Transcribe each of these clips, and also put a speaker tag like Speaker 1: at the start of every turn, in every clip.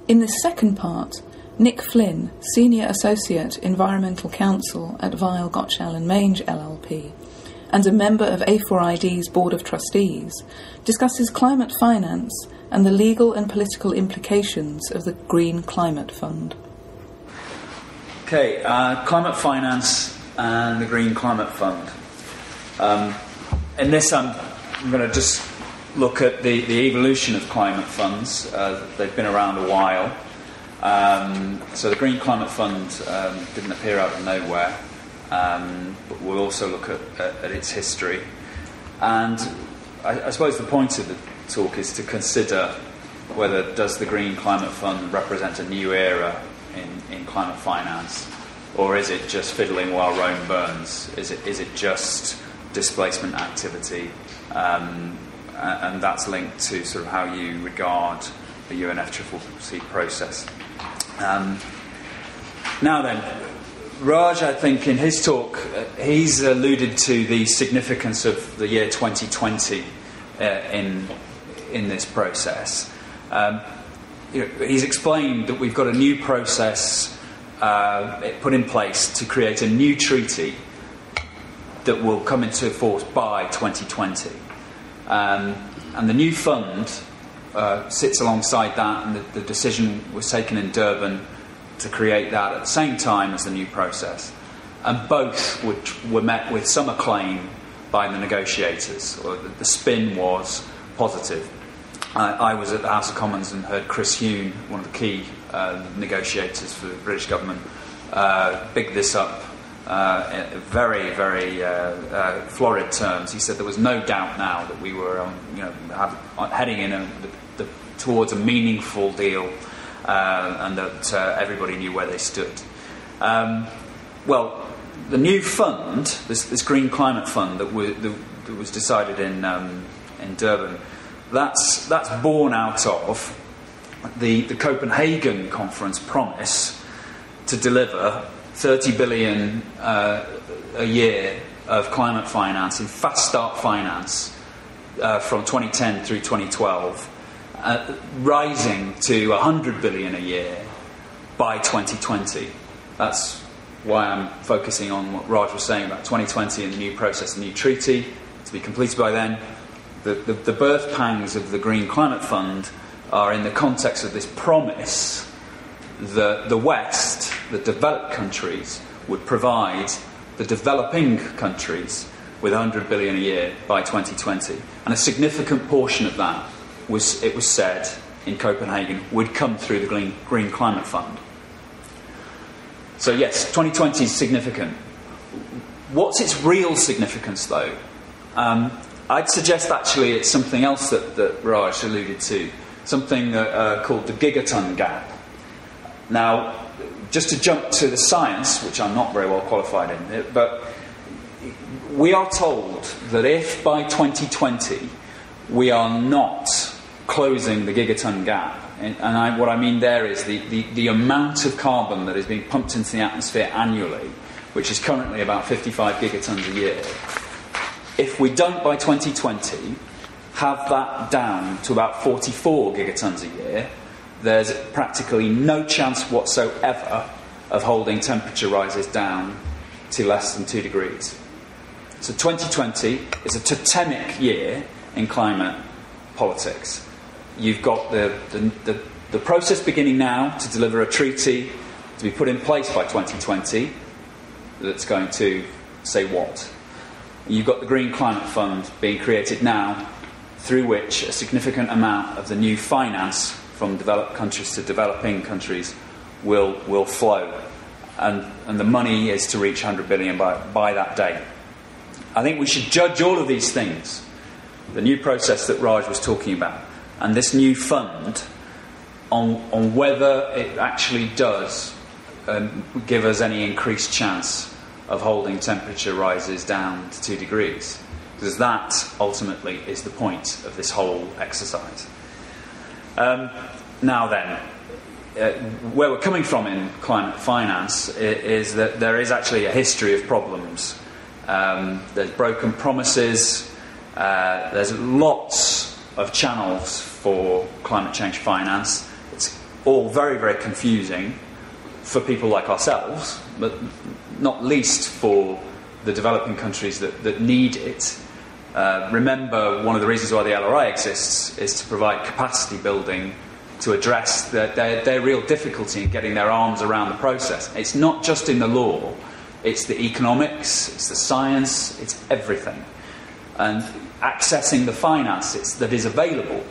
Speaker 1: In this second part, Nick Flynn, Senior Associate Environmental Counsel at Weil, Gotshal Manges LLP, and a member of A4ID's Board of Trustees, discusses climate finance and the legal and political implications of the Green Climate Fund.
Speaker 2: Okay, climate finance and the Green Climate Fund. In this, I'm going to just look at the evolution of climate funds. They've been around a while. So the Green Climate Fund didn't appear out of nowhere. But we'll also look at its history. And I suppose the point of the talk is to consider whether does the Green Climate Fund represent a new era in climate finance, or is it just fiddling while Rome burns? Is it just displacement activity? And that's linked to sort of how you regard the UNFCCC process. Now then, Raj, I think in his talk, he's alluded to the significance of the year 2020 in this process. He's explained that we've got a new process put in place to create a new treaty that will come into force by 2020. And the new fund sits alongside that, and the decision was taken in Durban to create that at the same time as the new process. And both were met with some acclaim by the negotiators, or the spin was positive. I was at the House of Commons and heard Chris Huhne, one of the key negotiators for the British government, big this up in very, very florid terms. He said there was no doubt now that we were heading in towards a meaningful deal, and that everybody knew where they stood. Well, the new fund, this Green Climate Fund that was decided in Durban, that's born out of the Copenhagen conference promise to deliver 30 billion a year of climate finance in fast start finance from 2010 through 2012. Rising to 100 billion a year by 2020. That's why I'm focusing on what Raj was saying about 2020 and the new process, the new treaty to be completed by then. The birth pangs of the Green Climate Fund are in the context of this promise that the West, the developed countries, would provide the developing countries with 100 billion a year by 2020. And a significant portion of that it was said in Copenhagen would come through the Green Climate Fund. So yes, 2020 is significant. What's its real significance, though? I'd suggest actually it's something else that Raj alluded to, something called the gigaton gap. Now, just to jump to the science, which I'm not very well qualified in, but we are told that if by 2020 we are not closing the gigaton gap, and what I mean there is the amount of carbon that is being pumped into the atmosphere annually, which is currently about 55 gigatons a year. If we don't by 2020 have that down to about 44 gigatons a year, there's practically no chance whatsoever of holding temperature rises down to less than 2 degrees. So 2020 is a totemic year in climate politics. You've got the process beginning now to deliver a treaty to be put in place by 2020 that's going to say what. You've got the Green Climate Fund being created now, through which a significant amount of the new finance from developed countries to developing countries will flow. And the money is to reach 100 billion by that date. I think we should judge all of these things, the new process that Raj was talking about, and this new fund, on whether it actually does give us any increased chance of holding temperature rises down to 2 degrees. Because that, ultimately, is the point of this whole exercise. Now then, where we're coming from in climate finance is that there is actually a history of problems. There's broken promises, there's lots of channels for climate change finance. It's all very, very confusing for people like ourselves, but not least for the developing countries that need it. Remember, one of the reasons why the LRI exists is to provide capacity building to address their real difficulty in getting their arms around the process. It's not just in the law, it's the economics, it's the science, it's everything. And accessing the finance that is available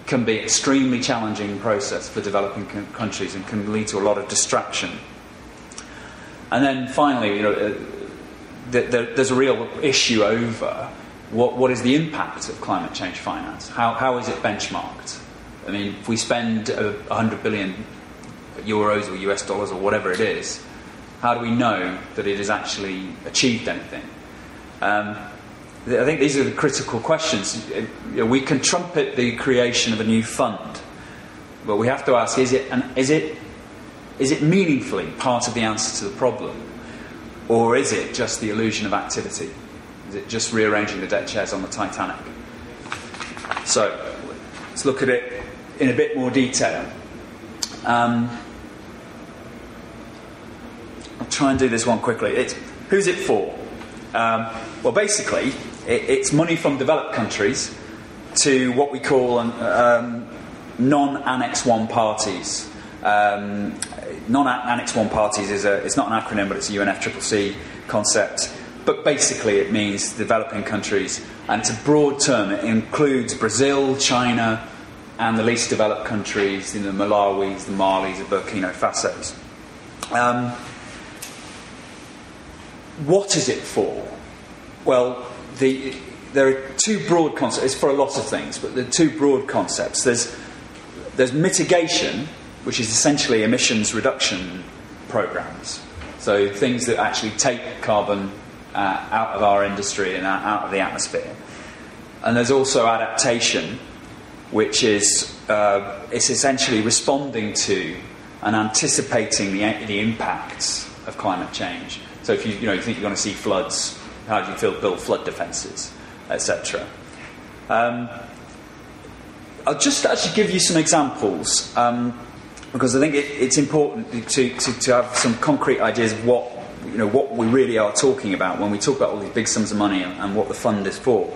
Speaker 2: can be an extremely challenging process for developing countries and can lead to a lot of distraction. And then finally, there's a real issue over what is the impact of climate change finance? How is it benchmarked? I mean, if we spend 100 billion euros or US dollars or whatever it is, how do we know that it has actually achieved anything? I think these are the critical questions. We can trumpet the creation of a new fund, but we have to ask: is it meaningfully part of the answer to the problem, or is it just the illusion of activity? Is it just rearranging the deck chairs on the Titanic? So let's look at it in a bit more detail. I'll try and do this one quickly. Who's it for? Well, basically, it's money from developed countries to what we call non-Annex 1 parties. Non-Annex 1 parties it's not an acronym, but it's a UNFCCC concept. But basically, it means developing countries, and it's a broad term. It includes Brazil, China, and the least developed countries, the Malawis, the Malis, the Burkina Fasos. What is it for? Well, there are two broad concepts. It's for a lot of things, but there are two broad concepts. There's mitigation, which is essentially emissions reduction programs. So things that actually take carbon out of our industry and out of the atmosphere. And there's also adaptation, which is it's essentially responding to and anticipating the impacts of climate change. So if you think you're going to see floods, how do you build flood defences, etc. I'll just actually give you some examples because I think it's important to have some concrete ideas of what we really are talking about when we talk about all these big sums of money and what the fund is for.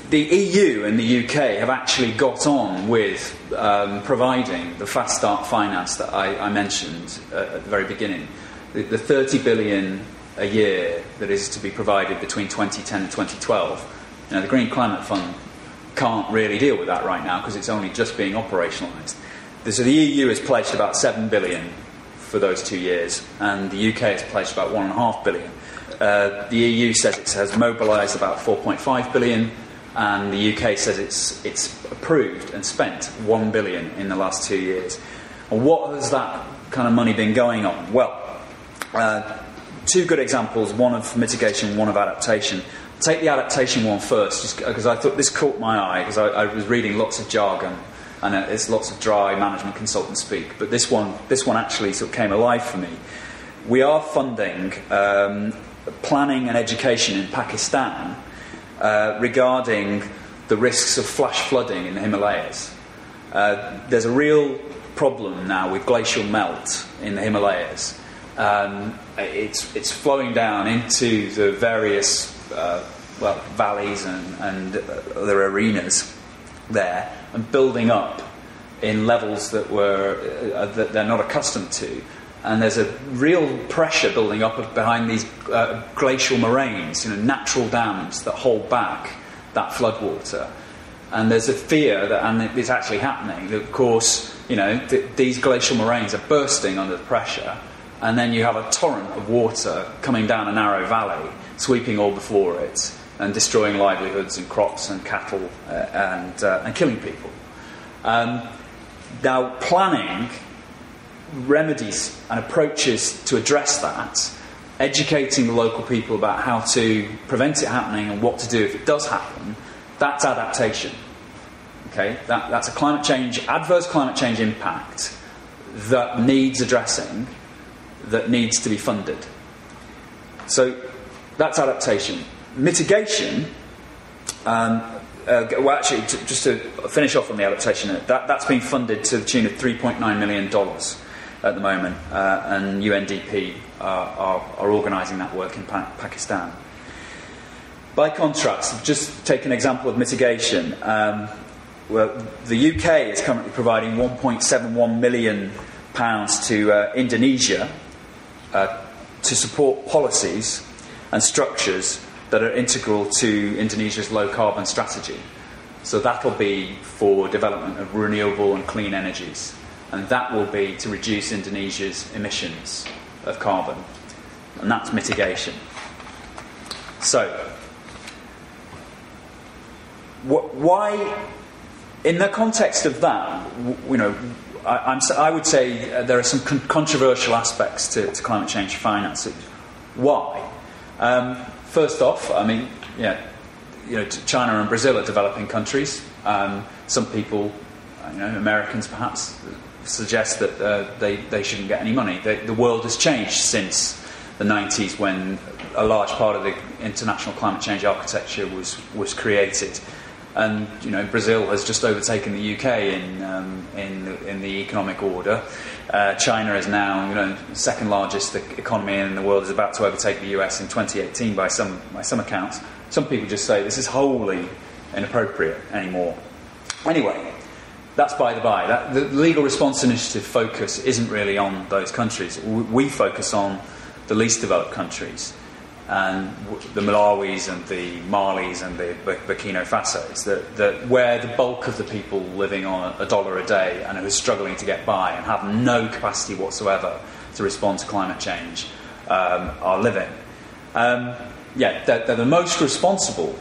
Speaker 2: The EU and the UK have actually got on with providing the fast start finance that I mentioned at the very beginning. The 30 billion a year that is to be provided between 2010 and 2012. The Green Climate Fund can't really deal with that right now because it's only just being operationalised. So the EU has pledged about 7 billion for those 2 years, and the UK has pledged about 1.5 billion. The EU says it has mobilised about 4.5 billion, and the UK says it's approved and spent 1 billion in the last 2 years. And what has that kind of money been going on? Well, two good examples, one of mitigation, one of adaptation. I'll take the adaptation one first, just because I thought this caught my eye, because I was reading lots of jargon, and it's lots of dry management consultant speak. But this one actually sort of came alive for me. We are funding planning and education in Pakistan regarding the risks of flash flooding in the Himalayas. There's a real problem now with glacial melt in the Himalayas. It's flowing down into the various valleys and other arenas there, and building up in levels that they're not accustomed to. And there's a real pressure building up behind these glacial moraines, natural dams that hold back that floodwater. And there's a fear that, and it's actually happening, that of course, these glacial moraines are bursting under the pressure, and then you have a torrent of water coming down a narrow valley, sweeping all before it, and destroying livelihoods and crops and cattle and killing people. Now, planning remedies and approaches to address that, educating the local people about how to prevent it happening and what to do if it does happen, that's adaptation. Okay, that's a adverse climate change impact that needs addressing, that needs to be funded. So that's adaptation. Mitigation, well, actually, just to finish off on the adaptation, that's been funded to the tune of $3.9 million at the moment, and UNDP are organising that work in Pakistan. By contrast, just take an example of mitigation. Well, the UK is currently providing £1.71 million to Indonesia to support policies and structures that are integral to Indonesia's low-carbon strategy. So that'll be for development of renewable and clean energies, and that will be to reduce Indonesia's emissions of carbon, and that's mitigation. So, why, in the context of that, I would say there are some controversial aspects to climate change finance. Why? First off, China and Brazil are developing countries. Some people, Americans perhaps, suggest that they shouldn't get any money. The world has changed since the 90s, when a large part of the international climate change architecture was created. And Brazil has just overtaken the UK in the economic order. China is now second largest economy in the world, is about to overtake the US in 2018 by some accounts. Some people just say this is wholly inappropriate anymore. Anyway, that's by the by. The Legal Response Initiative focus isn't really on those countries. We focus on the least developed countries, and the Malawis and the Malis and the Burkina Fasos, that where the bulk of the people living on $1 a day and who are struggling to get by and have no capacity whatsoever to respond to climate change are living. They're the most responsible.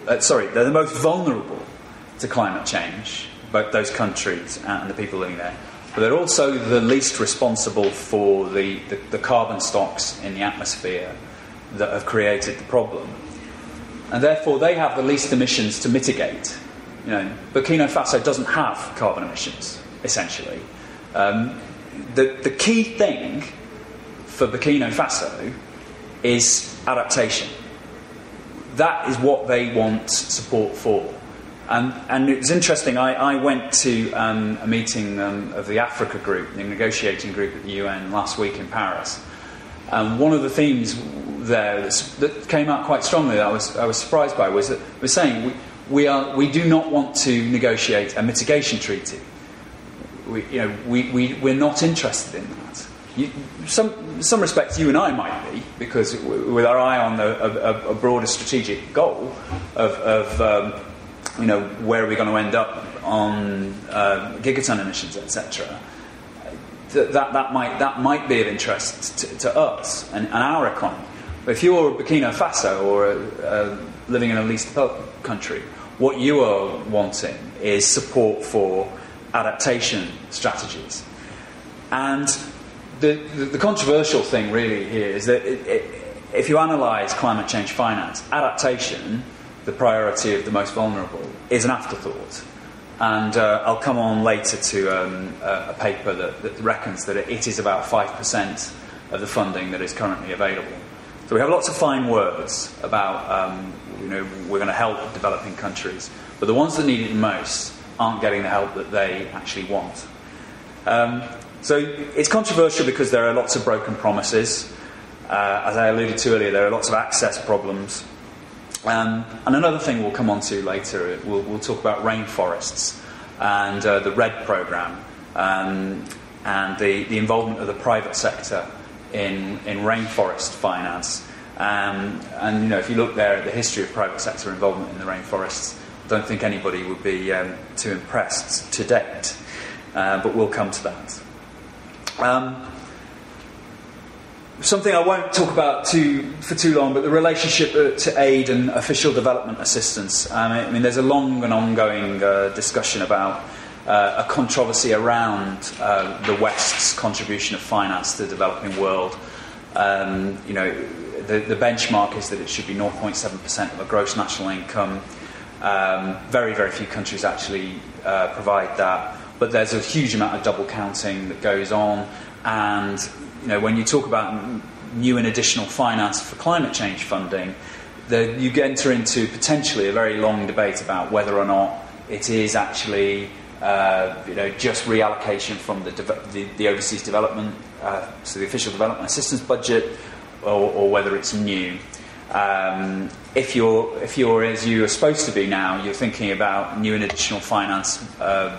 Speaker 2: They're the most vulnerable to climate change, both those countries and the people living there. But they're also the least responsible for the carbon stocks in the atmosphere that have created the problem, and therefore they have the least emissions to mitigate. Burkina Faso doesn't have carbon emissions, essentially. The key thing for Burkina Faso is adaptation. That is what they want support for. And it was interesting, I went to a meeting of the Africa group, the negotiating group at the UN, last week in Paris. And one of the themes there that came out quite strongly that I was surprised by was that we're saying we do not want to negotiate a mitigation treaty. We're not interested in that. Some respects you and I might be, because with our eye on a broader strategic goal of where are we going to end up on gigaton emissions, etc. That might be of interest to us and our economy. But if you're Burkina Faso or living in a least developed country, what you are wanting is support for adaptation strategies. And the controversial thing really here is that if you analyse climate change finance, adaptation, the priority of the most vulnerable, is an afterthought. And I'll come on later to a paper that reckons that it is about 5% of the funding that is currently available. So we have lots of fine words about, we're going to help developing countries, but the ones that need it the most aren't getting the help that they actually want. So it's controversial because there are lots of broken promises. As I alluded to earlier, there are lots of access problems. And another thing we'll come on to later, we'll talk about rainforests and the RED programme and the involvement of the private sector in rainforest finance. And if you look there at the history of private sector involvement in the rainforests, I don't think anybody would be too impressed to date. But we'll come to that. Something I won't talk about for too long, but the relationship to aid and official development assistance. There's a long and ongoing discussion about a controversy around the West's contribution of finance to the developing world. The benchmark is that it should be 0.7% of a gross national income. Very, very few countries actually provide that. But there's a huge amount of double counting that goes on. And when you talk about new and additional finance for climate change funding, you enter into potentially a very long debate about whether or not it is actually just reallocation from the overseas development, so the official development assistance budget, or whether it's new. If you're as you are supposed to be now, you're thinking about new and additional finance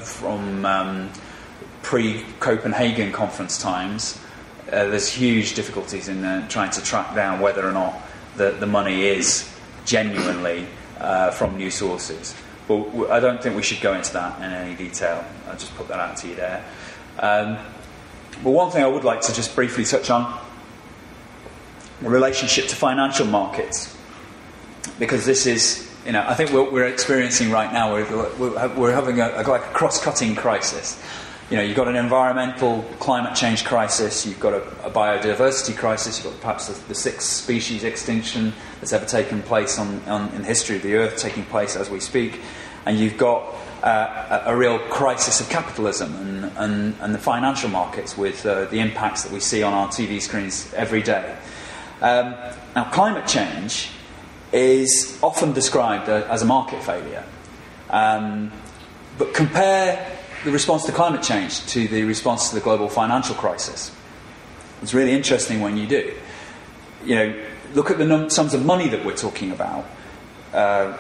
Speaker 2: from pre-Copenhagen conference times. There's huge difficulties in trying to track down whether or not the money is genuinely from new sources. But I don't think we should go into that in any detail. I'll just put that out to you there. But one thing I would like to just briefly touch on, the relationship to financial markets, because this is, I think what we're experiencing right now, we're having a cross-cutting crisis. You've got an environmental climate change crisis, you've got a biodiversity crisis, you've got perhaps the sixth species extinction that's ever taken place in the history of the Earth taking place as we speak, and you've got a real crisis of capitalism and the financial markets with the impacts that we see on our TV screens every day. Now, climate change is often described as a market failure, but compare the response to climate change to the response to the global financial crisis. It's really interesting when you do. Look at the sums of money that we're talking about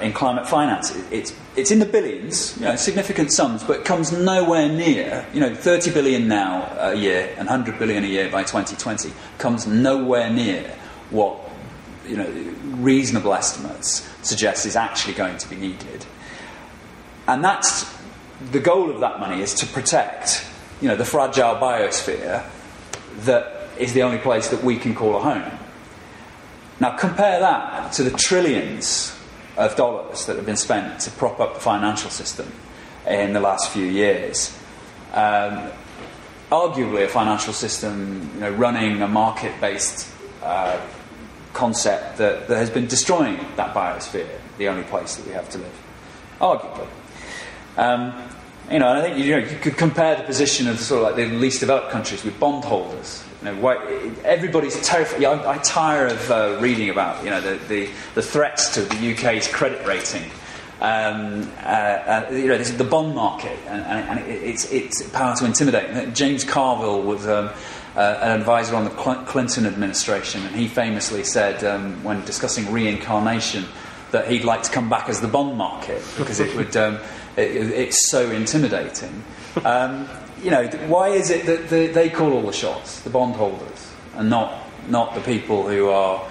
Speaker 2: in climate finance. It's in the billions, significant sums, but it comes nowhere near. 30 billion now a year and 100 billion a year by 2020 comes nowhere near what reasonable estimates suggest is actually going to be needed. And that's the goal of that money, is to protect, the fragile biosphere that is the only place that we can call a home. Now compare that to the trillions of dollars that have been spent to prop up the financial system in the last few years. Arguably a financial system, running a market-based concept that has been destroying that biosphere, the only place that we have to live. Arguably. And I think you could compare the position of sort of like the least developed countries with bondholders. Everybody's terrified. I tire of reading about the threats to the UK's credit rating. This is the bond market, and it's power to intimidate. James Carville was an advisor on the Clinton administration, and he famously said when discussing reincarnation that he'd like to come back as the bond market because it would. It's so intimidating. Why is it that they call all the shots, the bondholders, and not the people who are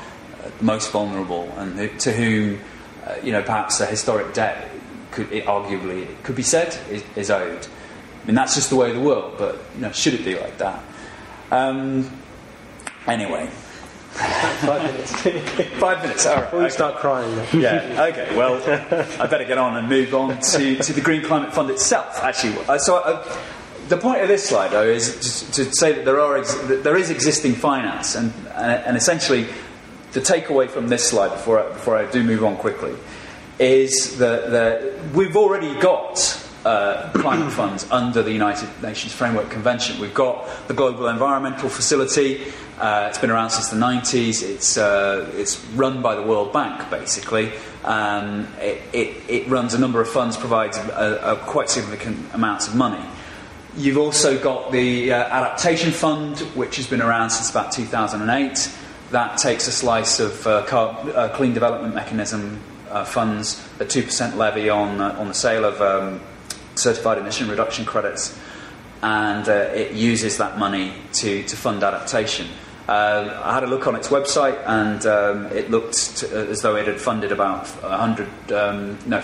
Speaker 2: most vulnerable and to whom, perhaps a historic debt could be said is owed? I mean, that's just the way of the world, but should it be like that? Anyway.
Speaker 3: 5 minutes.
Speaker 2: 5 minutes, all right.
Speaker 3: Before we start crying.
Speaker 2: Yeah, okay, well, I better get on and move on to the Green Climate Fund itself, actually. The point of this slide, though, is just to say that there is existing finance, and essentially the takeaway from this slide, before I do move on quickly, is that we've already got climate funds under the United Nations Framework Convention. We've got the Global Environmental Facility. It's been around since the 90s. It's run by the World Bank, basically. It runs a number of funds, provides a quite significant amounts of money. You've also got the Adaptation Fund, which has been around since about 2008. That takes a slice of Clean Development Mechanism funds, a 2% levy on the sale of certified emission reduction credits, and it uses that money to fund adaptation. I had a look on its website, and it looked as though it had funded about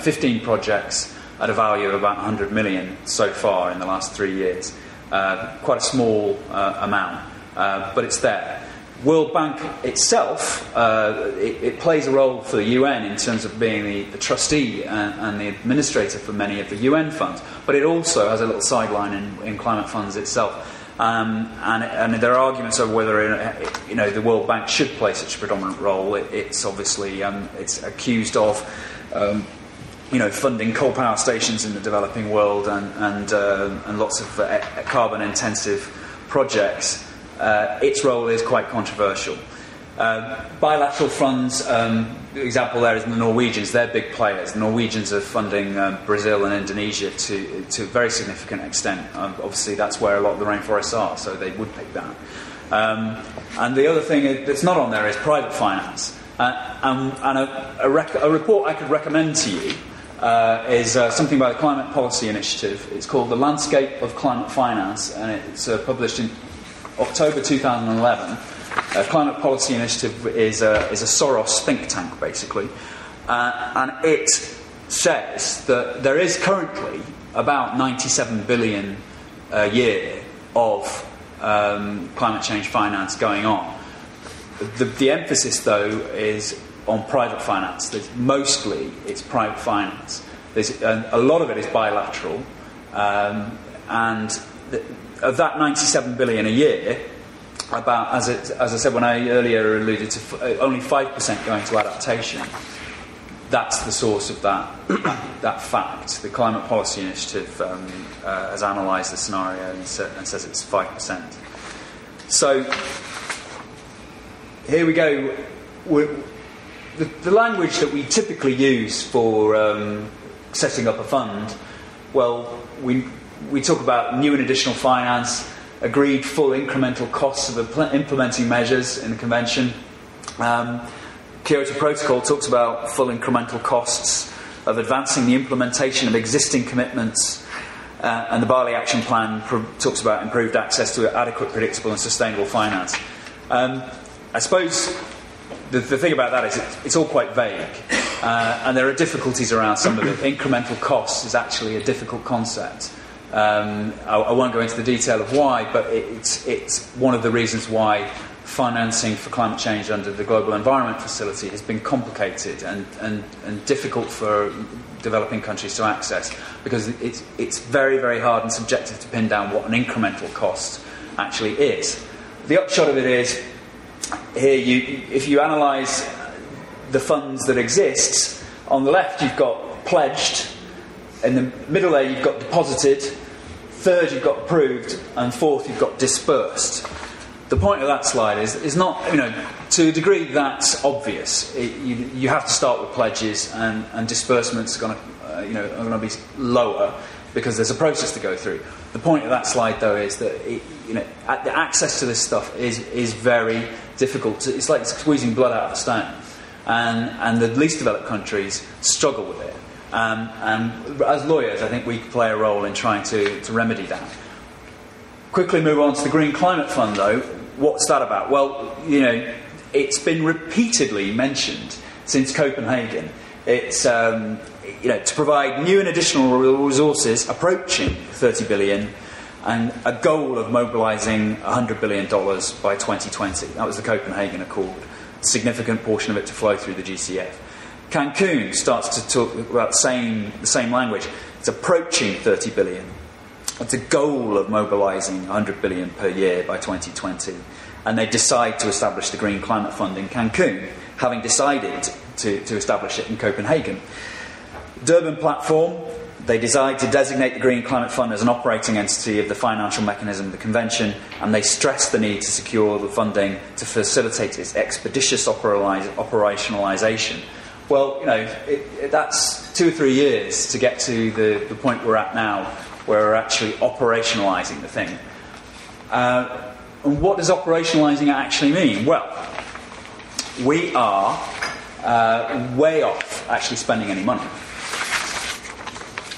Speaker 2: 15 projects at a value of about 100 million so far in the last 3 years. Quite a small amount, but it's there. World Bank itself, it plays a role for the UN in terms of being the trustee and the administrator for many of the UN funds, but it also has a little sideline in climate funds itself. And there are arguments over whether the World Bank should play such a predominant role. It's obviously it's accused of funding coal power stations in the developing world and lots of carbon intensive projects. Its role is quite controversial. Bilateral funds, example there is the Norwegians. They're big players. The Norwegians are funding Brazil and Indonesia to a very significant extent. Obviously, that's where a lot of the rainforests are, so they would pick that. And the other thing that's not on there is private finance. And a report I could recommend to you is something by the Climate Policy Initiative. It's called The Landscape of Climate Finance, and it's published in October 2011. Climate Policy Initiative is a Soros think tank, basically. And it says that there is currently about 97 billion a year of climate change finance going on. The emphasis, though, is on private finance. Mostly it's private finance. A lot of it is bilateral. And of that 97 billion a year, about, as I said when I earlier alluded to, only 5% going to adaptation. That's the source of that fact. The Climate Policy Initiative has analysed the scenario and says it's 5%. So here we go. The language that we typically use for setting up a fund, well, we talk about new and additional finance, agreed full incremental costs of implementing measures in the convention. Kyoto Protocol talks about full incremental costs of advancing the implementation of existing commitments, and the Bali Action Plan talks about improved access to adequate, predictable and sustainable finance. I suppose the thing about that is it's all quite vague, and there are difficulties around some of it. Incremental costs is actually a difficult concept. I won't go into the detail of why, but it's one of the reasons why financing for climate change under the Global Environment Facility has been complicated and difficult for developing countries to access, because it's very, very hard and subjective to pin down what an incremental cost actually is. The upshot of it is, here, if you analyse the funds that exist, on the left you've got pledged, in the middle there you've got deposited, third you've got approved, and fourth you've got dispersed. The point of that slide is not, to a degree that's obvious. You have to start with pledges, and disbursements are going to be lower because there's a process to go through. The point of that slide, though, is that the access to this stuff is very difficult. It's like squeezing blood out of a stone, and the least developed countries struggle with it. And as lawyers, I think we play a role in trying to remedy that. Quickly move on to the Green Climate Fund, though. What's that about? Well, it's been repeatedly mentioned since Copenhagen. It's to provide new and additional resources approaching 30 billion, and a goal of mobilising $100 billion by 2020. That was the Copenhagen Accord. A significant portion of it to flow through the GCF. Cancun starts to talk about the same language. It's approaching 30 billion. It's a goal of mobilising 100 billion per year by 2020. And they decide to establish the Green Climate Fund in Cancun, having decided to establish it in Copenhagen. Durban platform, they decide to designate the Green Climate Fund as an operating entity of the financial mechanism of the convention, and they stress the need to secure the funding to facilitate its expeditious operationalisation. Well, that's 2 or 3 years to get to the point we're at now, where we're actually operationalising the thing. And what does operationalising actually mean? Well, we are way off actually spending any money.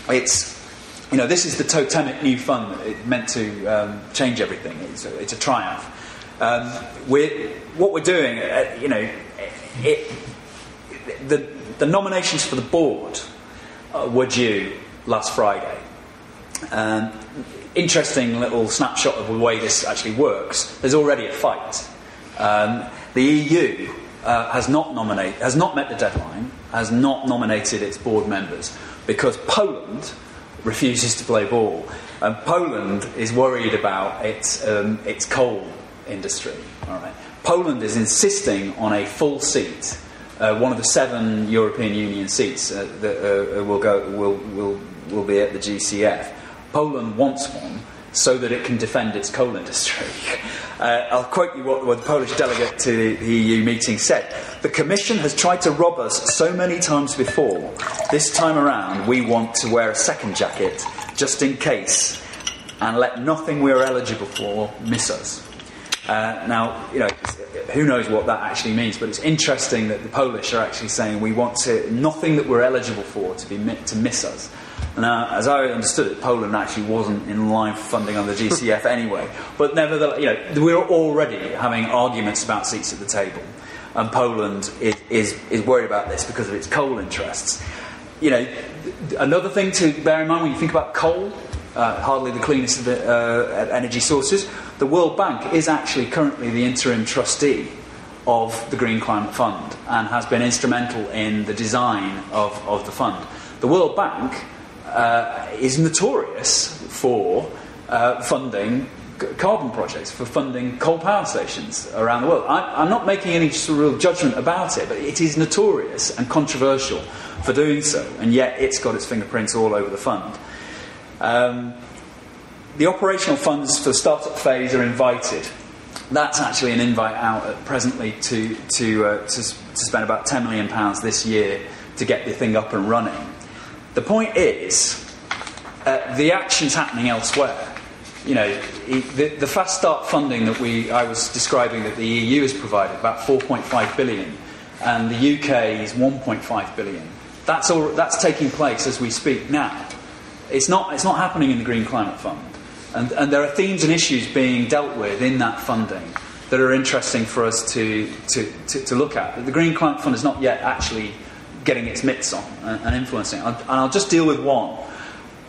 Speaker 2: This is the totemic new fund that it's meant to change everything. It's a triumph. What we're doing, the nominations for the board were due last Friday. Interesting little snapshot of the way this actually works. There's already a fight. The EU has not met the deadline, has not nominated its board members because Poland refuses to play ball. And Poland is worried about its coal industry. All right. Poland is insisting on a full seat. One of the 7 European Union seats that will be at the GCF. Poland wants one. so that it can defend its coal industry. I'll quote you what the Polish delegate to the EU meeting said. "The Commission has tried to rob us so many times before. This time around, we want to wear a second jacket, just in case, and let nothing we're eligible for miss us." Now, who knows what that actually means, but it's interesting that the Polish are actually saying we want nothing that we're eligible for to miss us. Now, as I understood it, Poland actually wasn't in line for funding under the GCF anyway. But nevertheless, we're already having arguments about seats at the table, and Poland is worried about this because of its coal interests. Another thing to bear in mind when you think about coal, hardly the cleanest of the energy sources, the World Bank is actually currently the interim trustee of the Green Climate Fund and has been instrumental in the design of the fund. The World Bank is notorious for funding carbon projects, for funding coal power stations around the world. I'm not making any sort of real judgment about it, but it is notorious and controversial for doing so, and yet it's got its fingerprints all over the fund. The operational funds for the start-up phase are invited. That's actually an invite out presently to spend about £10 million this year to get the thing up and running. The point is, the action's happening elsewhere. The fast start funding that I was describing that the EU has provided, about 4.5 billion, and the UK is 1.5 billion. That's taking place as we speak now. It's not happening in the Green Climate Fund, and there are themes and issues being dealt with in that funding that are interesting for us to look at. The Green Climate Fund is not yet actually getting its mitts on and influencing it. And I'll just deal with one.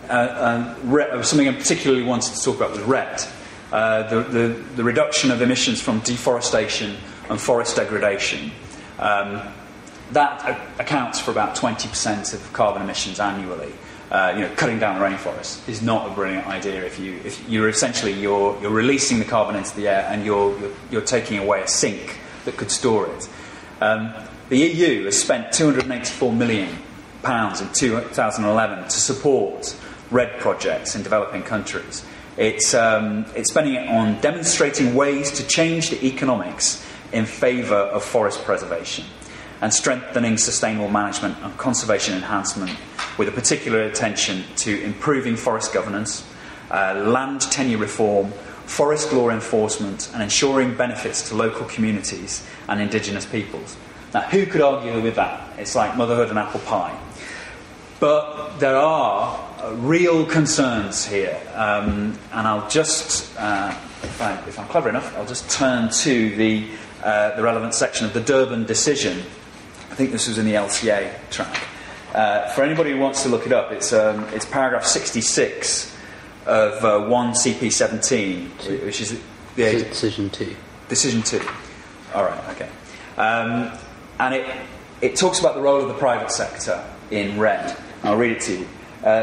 Speaker 2: Something I particularly wanted to talk about was RED, the reduction of emissions from deforestation and forest degradation. That accounts for about 20% of carbon emissions annually. Cutting down the rainforest is not a brilliant idea if you're essentially you're releasing the carbon into the air and you're taking away a sink that could store it. The EU has spent £284 million in 2011 to support RED projects in developing countries. It's spending it on demonstrating ways to change the economics in favour of forest preservation and strengthening sustainable management and conservation enhancement, with a particular attention to improving forest governance, land tenure reform, forest law enforcement, and ensuring benefits to local communities and indigenous peoples. Now, who could argue with that? It's like motherhood and apple pie. But there are real concerns here, and I'll just, if I'm clever enough, I'll just turn to the relevant section of the Durban decision. I think this was in the LCA track. For anybody who wants to look it up, it's paragraph 66 of 1 CP17, which is the
Speaker 3: Decision 2.
Speaker 2: Decision 2. All right, okay. And it talks about the role of the private sector in RED. I'll read it to you.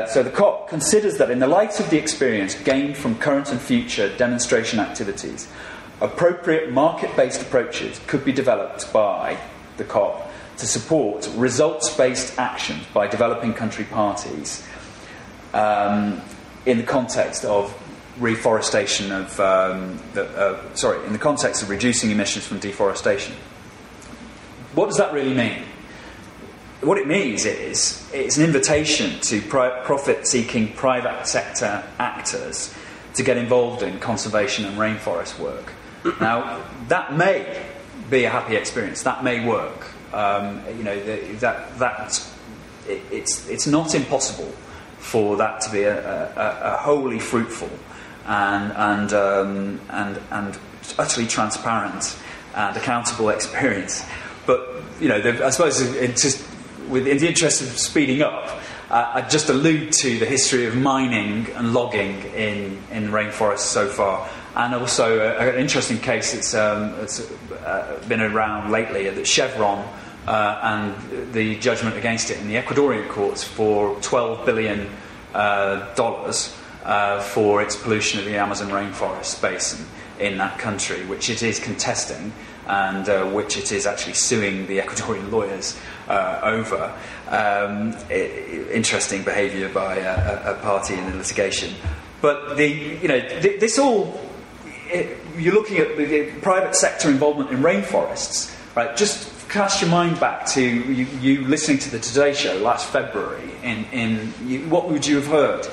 Speaker 2: So the COP considers that in the light of the experience gained from current and future demonstration activities, appropriate market-based approaches could be developed by the COP to support results-based actions by developing country parties in the context of reforestation of in the context of reducing emissions from deforestation. What does that really mean? What it means is it's an invitation to profit-seeking private sector actors to get involved in conservation and rainforest work. Now, that may be a happy experience. That may work. It's not impossible for that to be a wholly fruitful and utterly transparent and accountable experience. But I suppose it's just in the interest of speeding up, I'd just allude to the history of mining and logging in rainforests so far, and also an interesting case that's been around lately, that Chevron and the judgment against it in the Ecuadorian courts for $12 billion for its pollution of the Amazon rainforest basin in that country, which it is contesting and which it is actually suing the Ecuadorian lawyers over. Interesting behaviour by a party in the litigation. But this all, you're looking at the private sector involvement in rainforests, right? Just cast your mind back to you listening to the Today Show last February. What would you have heard?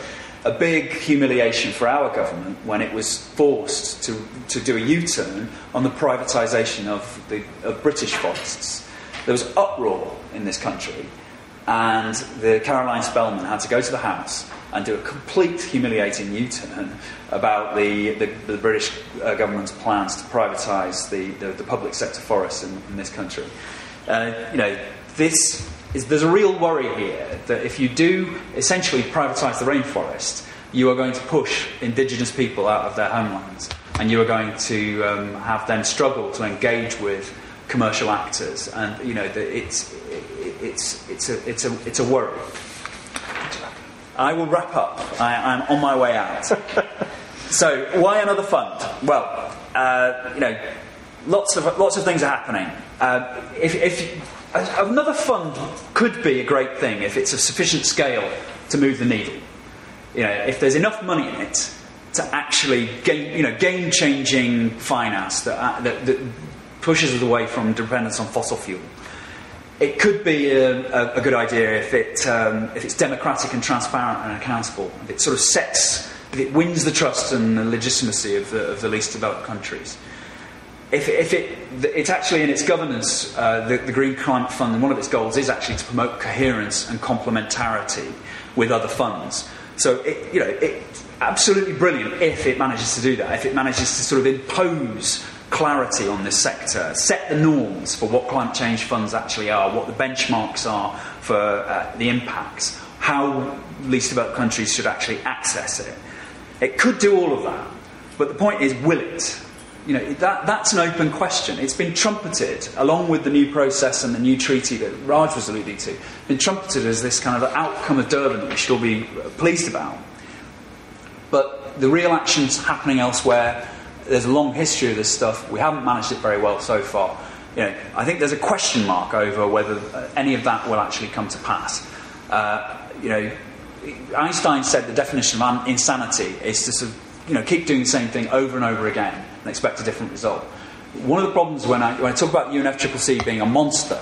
Speaker 2: A big humiliation for our government when it was forced to do a U-turn on the privatisation of British forests. There was uproar in this country, and the Caroline Spellman had to go to the House and do a complete humiliating U-turn about the British government's plans to privatise the public sector forests in this country. There's a real worry here that if you do essentially privatise the rainforest, you are going to push indigenous people out of their homelands, and you are going to have them struggle to engage with commercial actors, and it's a worry. I will wrap up. I'm on my way out. So, why another fund? Well, lots of things are happening. Another fund could be a great thing if it's of sufficient scale to move the needle. If there's enough money in it to actually game-changing finance that pushes us away from dependence on fossil fuel. It could be a good idea if it's democratic and transparent and accountable. If it sort of if it wins the trust and the legitimacy of the least developed countries. If it's actually in its governance, the Green Climate Fund, and one of its goals is actually to promote coherence and complementarity with other funds. So it's absolutely brilliant if it manages to do that. If it manages to sort of impose clarity on this sector, set the norms for what climate change funds actually are, what the benchmarks are for the impacts, how least developed countries should actually access it. It could do all of that, but the point is, will it? That's an open question. It's been trumpeted, along with the new process and the new treaty that Raj was alluding to, been trumpeted as this kind of outcome of Durban that we should all be pleased about. But the real action's happening elsewhere. There's a long history of this stuff. We haven't managed it very well so far. I think there's a question mark over whether any of that will actually come to pass. Einstein said the definition of insanity is to sort of, keep doing the same thing over and over again and expect a different result. One of the problems when I talk about UNFCCC being a monster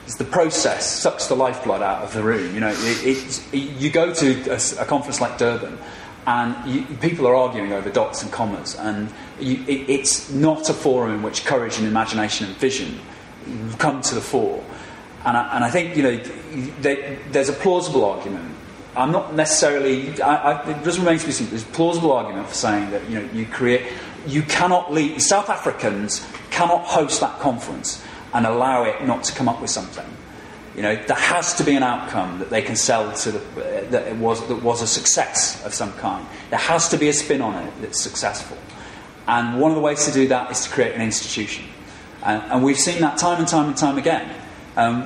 Speaker 2: is the process sucks the lifeblood out of the room. You go to a conference like Durban, and people are arguing over dots and commas, and it's not a forum in which courage and imagination and vision come to the fore. And I think there's a plausible argument. I'm not necessarily. It doesn't remain to be seen. There's a plausible argument for saying that you cannot lead. South Africans cannot host that conference and allow it not to come up with something. There has to be an outcome that they can sell to that was a success of some kind. There has to be a spin on it that's successful. And one of the ways to do that is to create an institution. And we've seen that time and time and time again.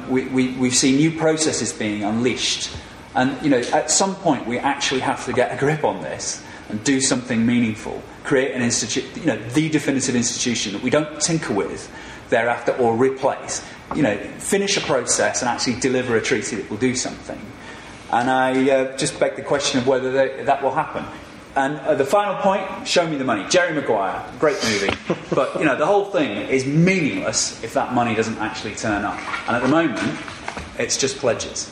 Speaker 2: We've seen new processes being unleashed. And, at some point we actually have to get a grip on this and do something meaningful. Create an institute, the definitive institution that we don't tinker with thereafter or replace. Finish a process and actually deliver a treaty that will do something. And I just beg the question of whether that will happen. And the final point, show me the money. Jerry Maguire, great movie. But, the whole thing is meaningless if that money doesn't actually turn up. And at the moment, it's just pledges.